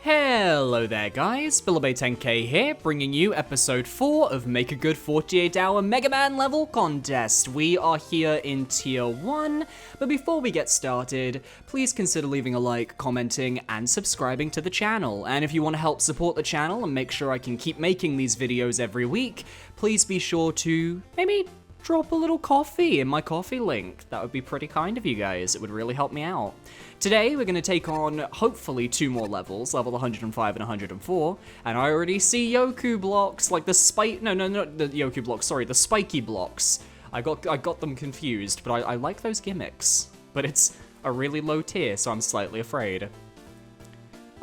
Hello there guys, Billabay10k here, bringing you episode 4 of Make a Good 48-Hour Mega Man level contest. We are here in tier 1, but before we get started, please consider leaving a like, commenting, and subscribing to the channel. And if you want to help support the channel and make sure I can keep making these videos every week, please be sure to maybe drop a little coffee in my coffee link. That would be pretty kind of you guys. It would really help me out. Today, we're going to take on, hopefully, 2 more levels, level 105 and 104, and I already see Yoku blocks, like the not the Yoku blocks, sorry, the spiky blocks. I got them confused, but I like those gimmicks. But it's a really low tier, so I'm slightly afraid.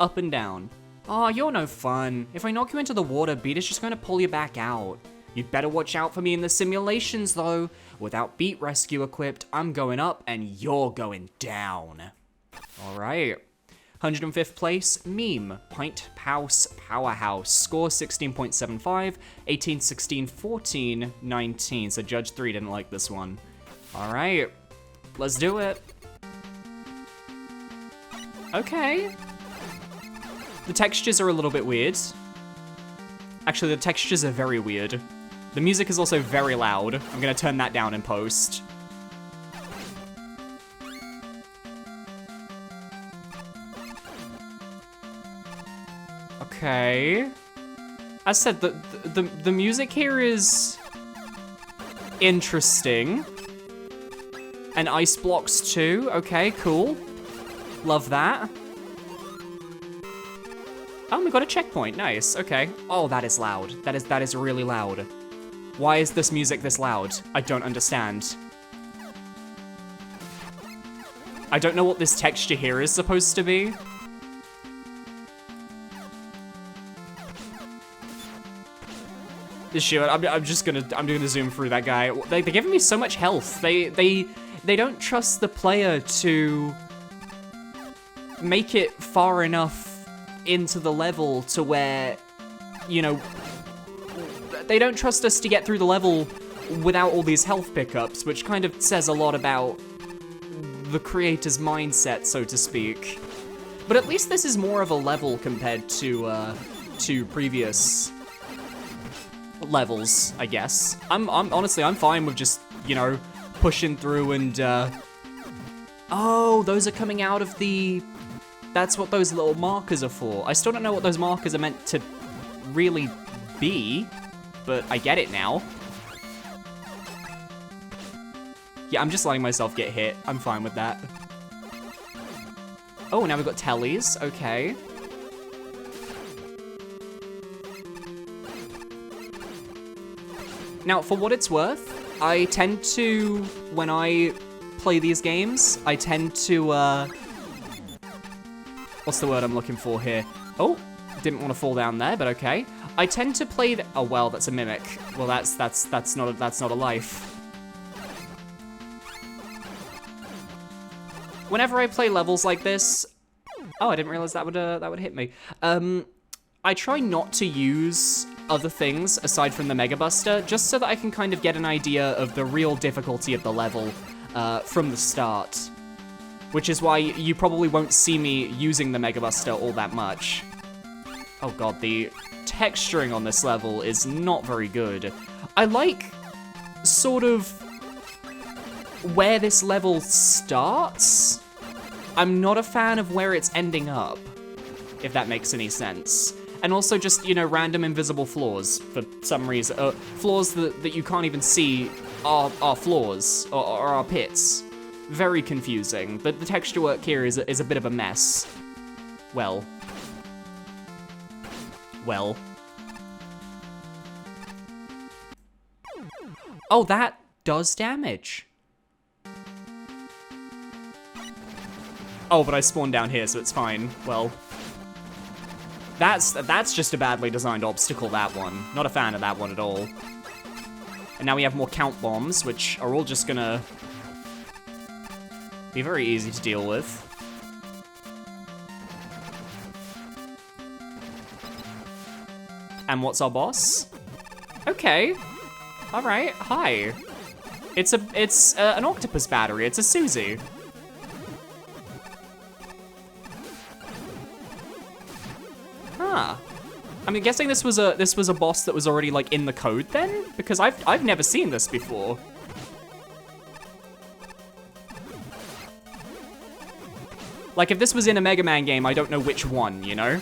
Up and down. Oh, you're no fun. If I knock you into the water, Beat is just going to pull you back out. You'd better watch out for me in the simulations, though. Without Beat Rescue equipped, I'm going up and you're going down. Alright. 105th place, MeeM, Pint, Powerhouse. Score 16.75, 18, 16, 14, 19. So Judge 3 didn't like this one. Alright. Let's do it. Okay. The textures are a little bit weird. Actually, the textures are very weird. The music is also very loud. I'm gonna turn that down in post. Okay. As said, the music here is interesting. And ice blocks too. Okay, cool. Love that. Oh, we got a checkpoint. Nice. Okay. Oh, that is loud. That is really loud. Why is this music this loud? I don't understand. I don't know what this texture here is supposed to be. Sure, I'm gonna zoom through that guy. They're giving me so much health. They don't trust the player to make it far enough into the level to where, you know, they don't trust us to get through the level without all these health pickups, which kind of says a lot about the creator's mindset, so to speak. But at least this is more of a level compared to previous levels, I guess. I'm honestly, I'm fine with just, you know, pushing through and, oh, those are coming out of the... That's what those little markers are for. I still don't know what those markers are meant to really be, but I get it now. Yeah, I'm just letting myself get hit. I'm fine with that. Oh, now we've got tellies. Okay. Now, for what it's worth, I tend to, when I play these games, I tend to, what's the word I'm looking for here? Oh, didn't want to fall down there, but okay. I tend to play the, oh well, that's a mimic. Well, that's not a life. Whenever I play levels like this, oh, I didn't realize that would hit me. I try not to use other things aside from the Mega Buster, just so that I can kind of get an idea of the real difficulty of the level from the start. Which is why you probably won't see me using the Mega Buster all that much. Oh god, the texturing on this level is not very good. I like sort of where this level starts. I'm not a fan of where it's ending up, if that makes any sense. And also just, you know, random invisible floors for some reason. Floors that you can't even see are floors, or are pits. Very confusing. The texture work here is a bit of a mess. Well. Oh, that does damage. Oh, but I spawned down here, so it's fine. Well. That's just a badly designed obstacle, that one. Not a fan of that one at all. And now we have more count bombs, which are all just gonna be very easy to deal with. And what's our boss? Okay. All right. Hi. It's an octopus battery. It's a Susie. Huh. I'm guessing this was a boss that was already like in the code then, because I've never seen this before. Like, if this was in a Mega Man game, I don't know which one, you know?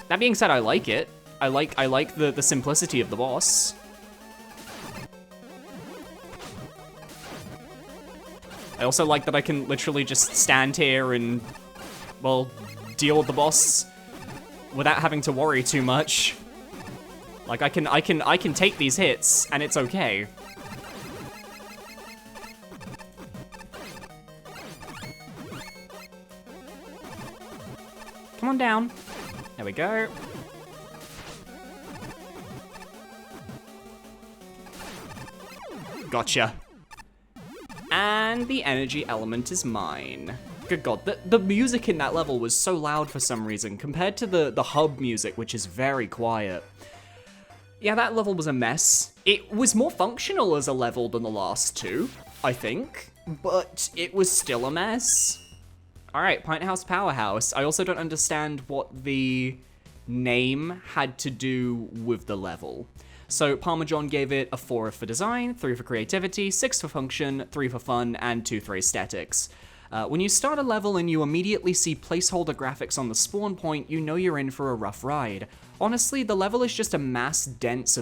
That being said, I like it. I like the simplicity of the boss. I also like that I can literally just stand here and, well, deal with the boss without having to worry too much. Like, I can take these hits and it's okay. Come on down. There we go. Gotcha. And the energy element is mine. Good god, the music in that level was so loud for some reason, compared to the hub music, which is very quiet. Yeah, that level was a mess. It was more functional as a level than the last two, I think, but it was still a mess. Alright, Pint House Powerhouse. I also don't understand what the name had to do with the level. So Parmesan gave it a 4 for design, 3 for creativity, 6 for function, 3 for fun, and 2 for aesthetics. When you start a level and you immediately see placeholder graphics on the spawn point, you know you're in for a rough ride. Honestly, the level is just a mess of dense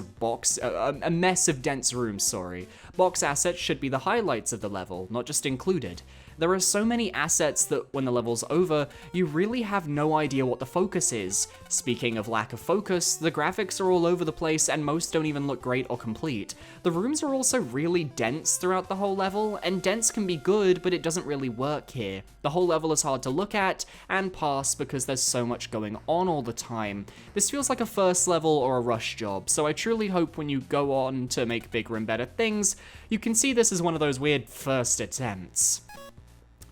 rooms, sorry. Box assets should be the highlights of the level, not just included. There are so many assets that when the level's over, you really have no idea what the focus is. Speaking of lack of focus, the graphics are all over the place and most don't even look great or complete. The rooms are also really dense throughout the whole level, and dense can be good, but it doesn't really work here. The whole level is hard to look at and pass because there's so much going on all the time. This feels like a first level or a rush job, so I truly hope when you go on to make bigger and better things, you can see this as one of those weird first attempts.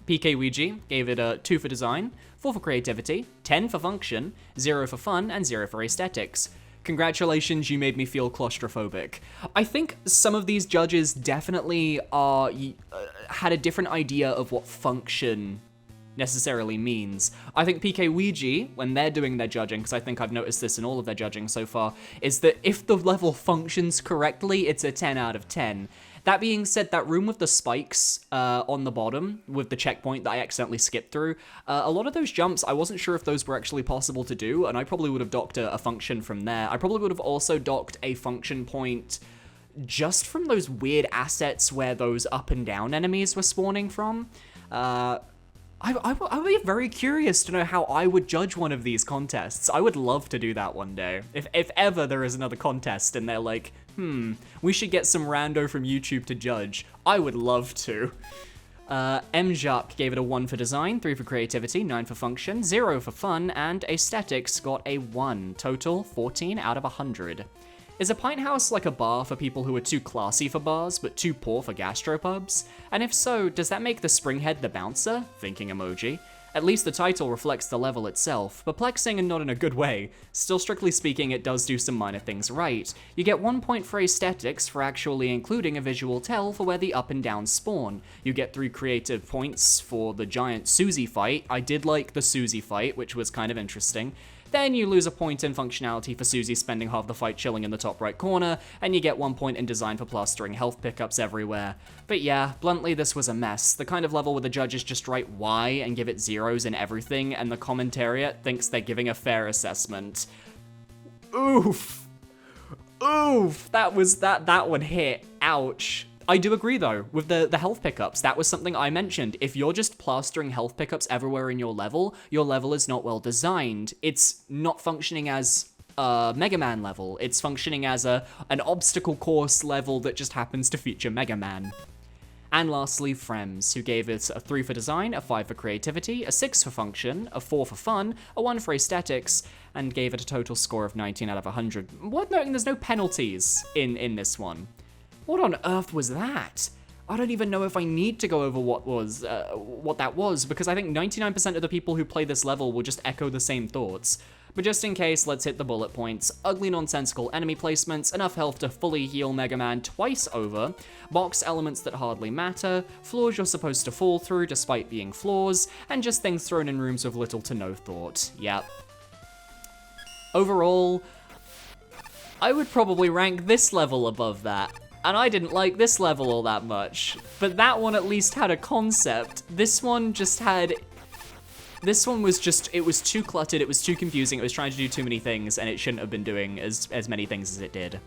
PK Ouija gave it a 2 for design, 4 for creativity, 10 for function, 0 for fun, and 0 for aesthetics. Congratulations, you made me feel claustrophobic. I think some of these judges definitely had a different idea of what function necessarily means. I think PK Ouija, when they're doing their judging, because I think I've noticed this in all of their judging so far, is that if the level functions correctly, it's a 10 out of 10. That being said, that room with the spikes on the bottom, with the checkpoint that I accidentally skipped through, a lot of those jumps, I wasn't sure if those were actually possible to do, and I probably would have docked a function from there. I probably would have also docked a function point just from those weird assets where those up and down enemies were spawning from. I would be very curious to know how I would judge one of these contests. I would love to do that one day. If ever there is another contest and they're like, we should get some rando from YouTube to judge, I would love to. M. Jacques gave it a 1 for design, 3 for creativity, 9 for function, 0 for fun, and aesthetics got a 1. Total 14 out of 100. Is a pint house like a bar for people who are too classy for bars, but too poor for gastropubs? And if so, does that make the springhead the bouncer? Thinking emoji. At least the title reflects the level itself, perplexing and not in a good way. Still, strictly speaking, it does do some minor things right. You get 1 point for aesthetics for actually including a visual tell for where the up and down spawn. You get 3 creative points for the giant Susie fight. I did like the Susie fight, which was kind of interesting. Then you lose a point in functionality for Susie spending half the fight chilling in the top right corner, and you get 1 point in design for plastering health pickups everywhere. But yeah, bluntly, this was a mess. The kind of level where the judges just write Y and give it zeros in everything, and the commentariat thinks they're giving a fair assessment. Oof. Oof. That one hit. Ouch. I do agree, though, with the health pickups. That was something I mentioned. If you're just plastering health pickups everywhere in your level is not well designed. It's not functioning as a Mega Man level. It's functioning as an obstacle course level that just happens to feature Mega Man. And lastly, Frems, who gave it a 3 for design, a 5 for creativity, a 6 for function, a 4 for fun, a 1 for aesthetics, and gave it a total score of 19 out of 100. Worth noting, there's no penalties in this one. What on earth was that? I don't even know if I need to go over what that was, because I think 99% of the people who play this level will just echo the same thoughts. But just in case, let's hit the bullet points. Ugly, nonsensical enemy placements, enough health to fully heal Mega Man twice over, box elements that hardly matter, floors you're supposed to fall through despite being floors, and just things thrown in rooms with little to no thought. Yep. Overall, I would probably rank this level above that. And I didn't like this level all that much. But that one at least had a concept. This one just had... This one was just, it was too cluttered, it was too confusing, it was trying to do too many things, and it shouldn't have been doing as many things as it did.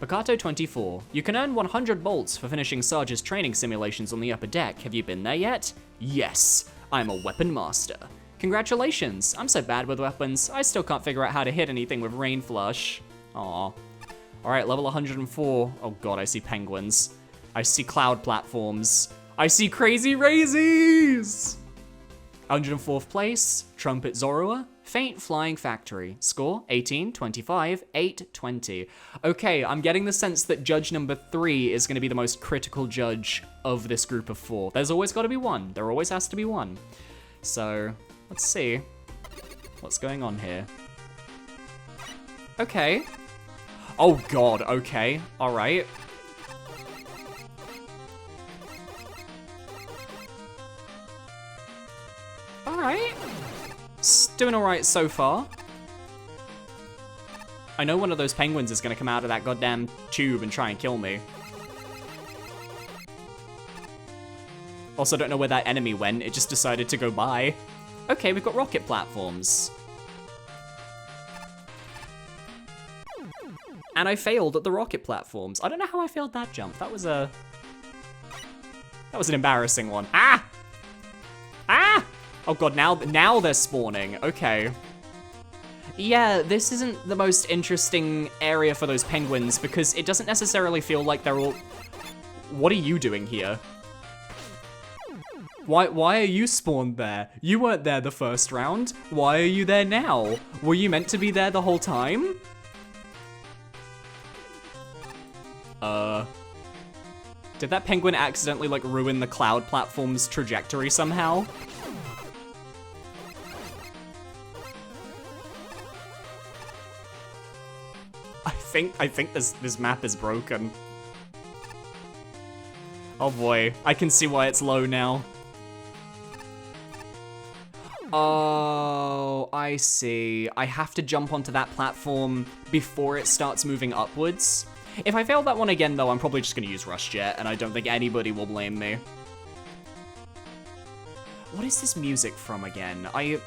Picato 24. You can earn 100 bolts for finishing Sarge's training simulations on the upper deck. Have you been there yet? Yes, I'm a weapon master. Congratulations, I'm so bad with weapons, I still can't figure out how to hit anything with Rain Flush. Aww. Alright, level 104. Oh god, I see penguins. I see cloud platforms. I see crazy raisies! 104th place, Trumpet Zorua, Faint Flying Factory. Score, 18, 25, 8, 20. Okay, I'm getting the sense that judge number 3 is going to be the most critical judge of this group of 4. There's always got to be one. There always has to be one. So, let's see what's going on here. Okay. Oh god, okay, alright. Alright. Doing alright so far. I know one of those penguins is gonna come out of that goddamn tube and try and kill me. Also don't know where that enemy went, it just decided to go by. Okay, we've got rocket platforms. And I failed at the rocket platforms. I don't know how I failed that jump. That was an embarrassing one. Ah! Ah! Oh god, now they're spawning. Okay. Yeah, this isn't the most interesting area for those penguins because it doesn't necessarily feel like they're all... What are you doing here? Why are you spawned there? You weren't there the first round. Why are you there now? Were you meant to be there the whole time? Did that penguin accidentally, like, ruin the cloud platform's trajectory somehow? I think this map is broken. Oh boy, I can see why it's low now. Oh, I see. I have to jump onto that platform before it starts moving upwards. If I fail that one again, though, I'm probably just gonna use Rush Jet, and I don't think anybody will blame me. What is this music from again? I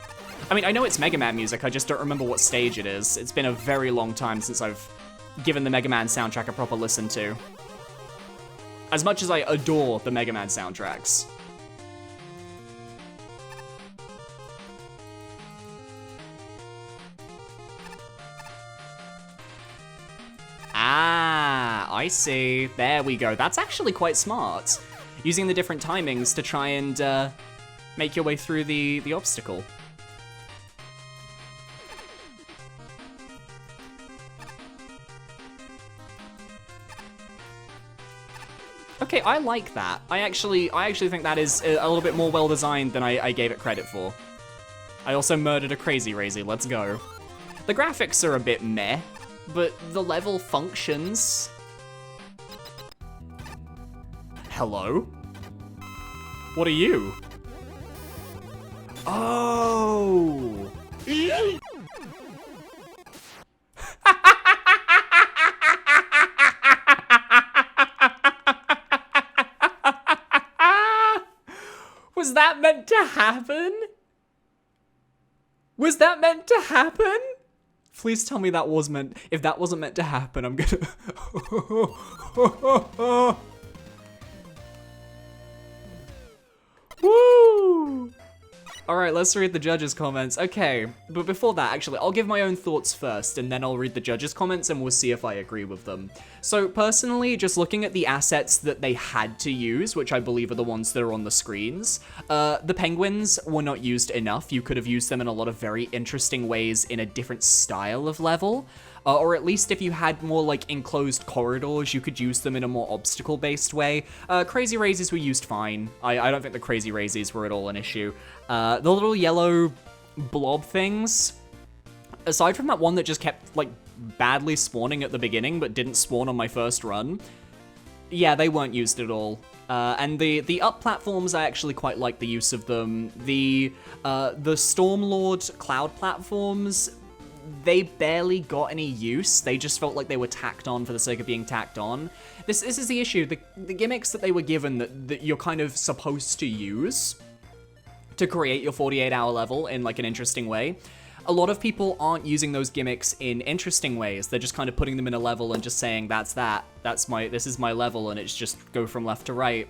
mean, I know it's Mega Man music, I just don't remember what stage it is. It's been a very long time since I've given the Mega Man soundtrack a proper listen to. As much as I adore the Mega Man soundtracks. Ah, I see. There we go. That's actually quite smart. Using the different timings to try and make your way through the obstacle. Okay, I like that. I actually think that is a little bit more well-designed than I gave it credit for. I also murdered a crazy Razy, let's go. The graphics are a bit meh, but the level functions. Hello? What are you? Oh! Was that meant to happen? Was that meant to happen? Please tell me that was meant. If that wasn't meant to happen, I'm gonna... Woo! Alright, let's read the judges' comments. Okay, but before that, actually, I'll give my own thoughts first, and then I'll read the judges' comments, and we'll see if I agree with them. So, personally, just looking at the assets that they had to use, which I believe are the ones that are on the screens, the penguins were not used enough. You could have used them in a lot of very interesting ways in a different style of level. Or at least if you had more, like, enclosed corridors, you could use them in a more obstacle-based way. Crazy Razies were used fine. I don't think the Crazy Razies were at all an issue. The little yellow blob things, aside from that one that just kept, like, badly spawning at the beginning but didn't spawn on my first run, yeah, they weren't used at all. And the up platforms, I actually quite like the use of them. The Stormlord cloud platforms, they barely got any use. They just felt like they were tacked on for the sake of being tacked on. This is the issue. The gimmicks that they were given that you're kind of supposed to use to create your 48-hour level in, like, an interesting way, a lot of people aren't using those gimmicks in interesting ways. They're just kind of putting them in a level and just saying, this is my level, and it's just go from left to right.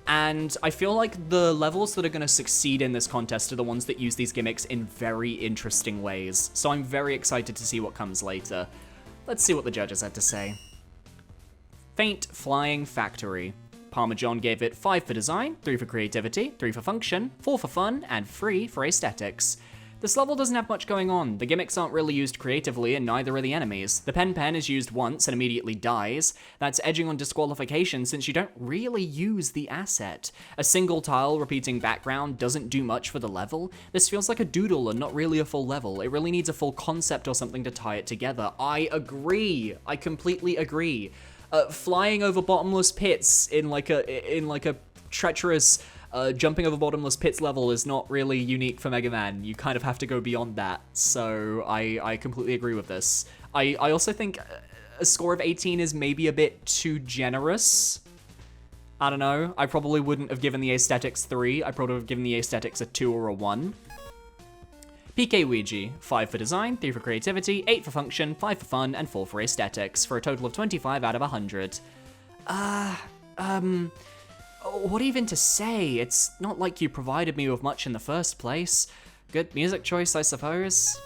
And I feel like the levels that are going to succeed in this contest are the ones that use these gimmicks in very interesting ways. So I'm very excited to see what comes later. Let's see what the judges had to say. Faint Flying Factory. Parmesan gave it 5 for design, 3 for creativity, 3 for function, 4 for fun, and 3 for aesthetics. This level doesn't have much going on. The gimmicks aren't really used creatively, and neither are the enemies. The pen is used once and immediately dies. That's edging on disqualification since you don't really use the asset. A single tile repeating background doesn't do much for the level. This feels like a doodle and not really a full level. It really needs a full concept or something to tie it together. I agree. I completely agree. Flying over bottomless pits in like a treacherous jumping over bottomless pits level is not really unique for Mega Man. You kind of have to go beyond that. So I completely agree with this. I also think a score of 18 is maybe a bit too generous. I don't know. I probably wouldn't have given the aesthetics 3. I probably would have given the aesthetics a 2 or a 1. PK Ouija, 5 for design, 3 for creativity, 8 for function, 5 for fun, and 4 for aesthetics, for a total of 25 out of 100. What even to say? It's not like you provided me with much in the first place. Good music choice, I suppose.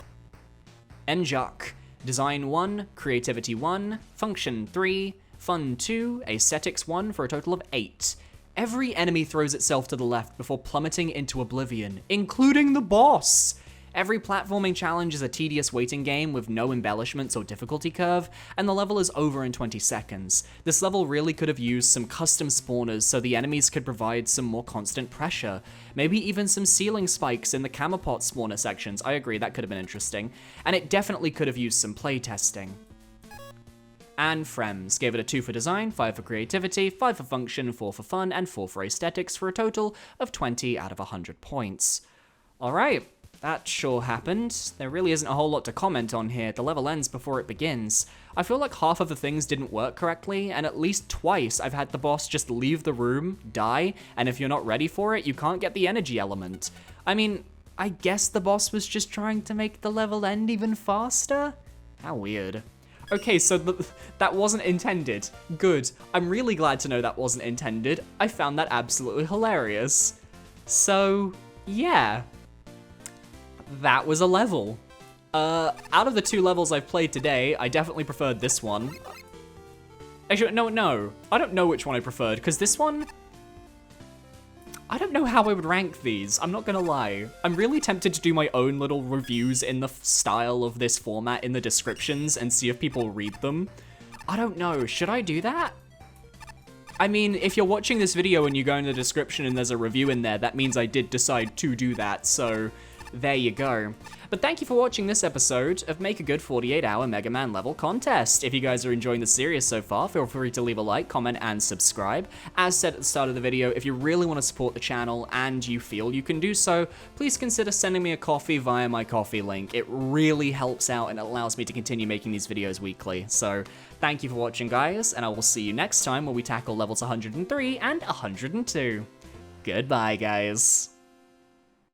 Njok, design 1, creativity 1, function 3, fun 2, aesthetics 1, for a total of 8. Every enemy throws itself to the left before plummeting into oblivion, including the boss. Every platforming challenge is a tedious waiting game with no embellishments or difficulty curve, and the level is over in 20 seconds. This level really could have used some custom spawners so the enemies could provide some more constant pressure. Maybe even some ceiling spikes in the Camapot spawner sections. I agree, that could have been interesting. And it definitely could have used some playtesting. And Frems gave it a 2 for design, 5 for creativity, 5 for function, 4 for fun, and 4 for aesthetics, for a total of 20 out of 100 points. Alright. That sure happened. There really isn't a whole lot to comment on here. The level ends before it begins. I feel like half of the things didn't work correctly, and at least twice I've had the boss just leave the room, die, and if you're not ready for it, you can't get the energy element. I mean, I guess the boss was just trying to make the level end even faster? How weird. Okay, so that wasn't intended. Good. I'm really glad to know that wasn't intended. I found that absolutely hilarious. So, yeah. That was a level. Out of the 2 levels I've played today, I definitely preferred this one. Actually, no. I don't know which one I preferred, because this one... I don't know how I would rank these, I'm not gonna lie. I'm really tempted to do my own little reviews in the style of this format in the descriptions and see if people read them. I don't know, should I do that? I mean, if you're watching this video and you go in the description and there's a review in there, that means I did decide to do that, so... there you go. But thank you for watching this episode of Make a Good 48-Hour Mega Man level contest. If you guys are enjoying the series so far, feel free to leave a like, comment, and subscribe. As said at the start of the video, if you really want to support the channel and you feel you can do so, please consider sending me a coffee via my Ko-fi link. It really helps out and it allows me to continue making these videos weekly. So thank you for watching, guys, and I will see you next time where we tackle levels 103 and 102. Goodbye, guys.